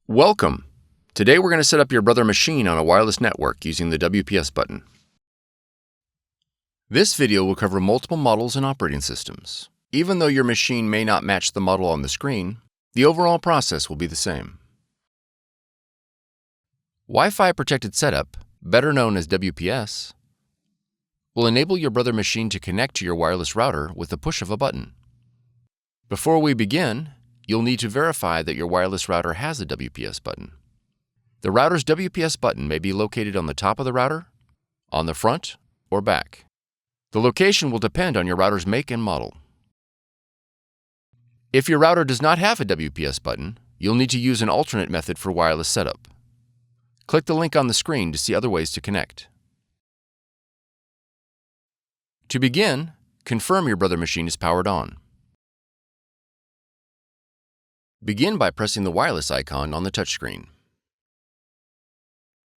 Welcome! Today we're going to set up your Brother machine on a wireless network using the WPS button. This video will cover multiple models and operating systems. Even though your machine may not match the model on the screen, the overall process will be the same. Wi-Fi protected setup, better known as WPS, will enable your Brother machine to connect to your wireless router with the push of a button. Before we begin, you'll need to verify that your wireless router has a WPS button. The router's WPS button may be located on the top of the router, on the front, or back. The location will depend on your router's make and model. If your router does not have a WPS button, you'll need to use an alternate method for wireless setup. Click the link on the screen to see other ways to connect. To begin, confirm your Brother machine is powered on. Begin by pressing the wireless icon on the touchscreen.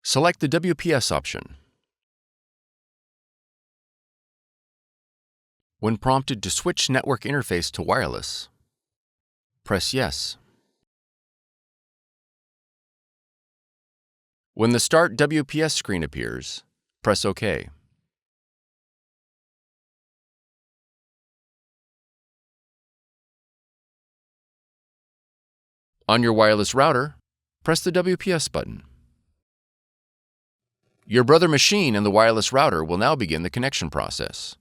Select the WPS option. When prompted to switch network interface to wireless, press Yes. When the Start WPS screen appears, press OK. On your wireless router, press the WPS button. Your Brother machine and the wireless router will now begin the connection process.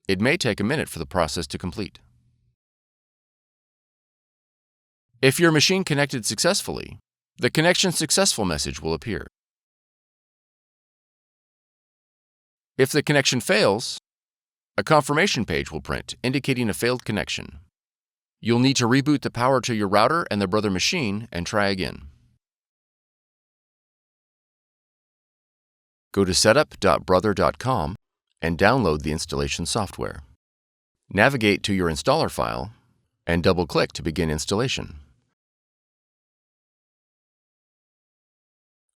It may take a minute for the process to complete. If your machine connected successfully, the Connection Successful message will appear. If the connection fails, a confirmation page will print indicating a failed connection. You'll need to reboot the power to your router and the Brother machine and try again. Go to setup.brother.com and download the installation software. Navigate to your installer file and double-click to begin installation.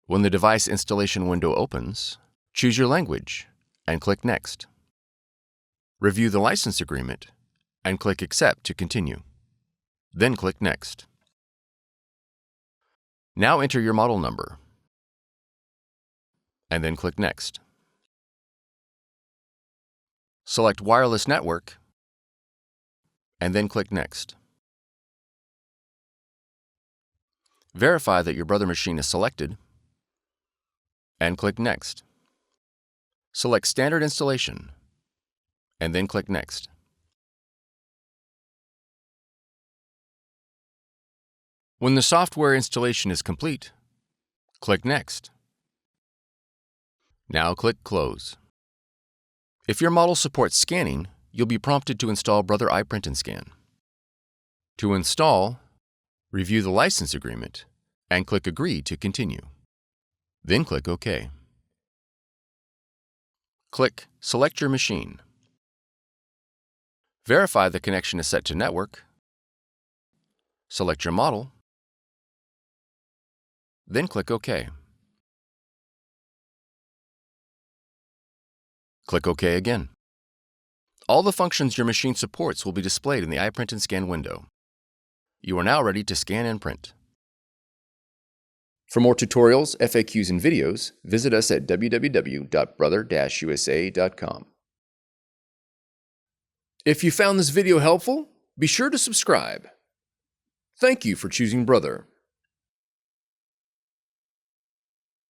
When the device installation window opens, choose your language and click Next. Review the license agreement and click Accept to continue. Then click Next. Now enter your model number and then click Next. Select Wireless Network and then click Next. Verify that your Brother machine is selected and click Next. Select Standard Installation and then click Next. When the software installation is complete, click Next. Now click Close. If your model supports scanning, you'll be prompted to install Brother iPrint&Scan. To install, review the license agreement and click Agree to continue. Then click OK. Click Select your machine. Verify the connection is set to network. Select your model. Then click OK. Click OK again. All the functions your machine supports will be displayed in the iPrint&Scan window. You are now ready to scan and print. For more tutorials, FAQs, and videos, visit us at www.brother-usa.com. If you found this video helpful, be sure to subscribe. Thank you for choosing Brother.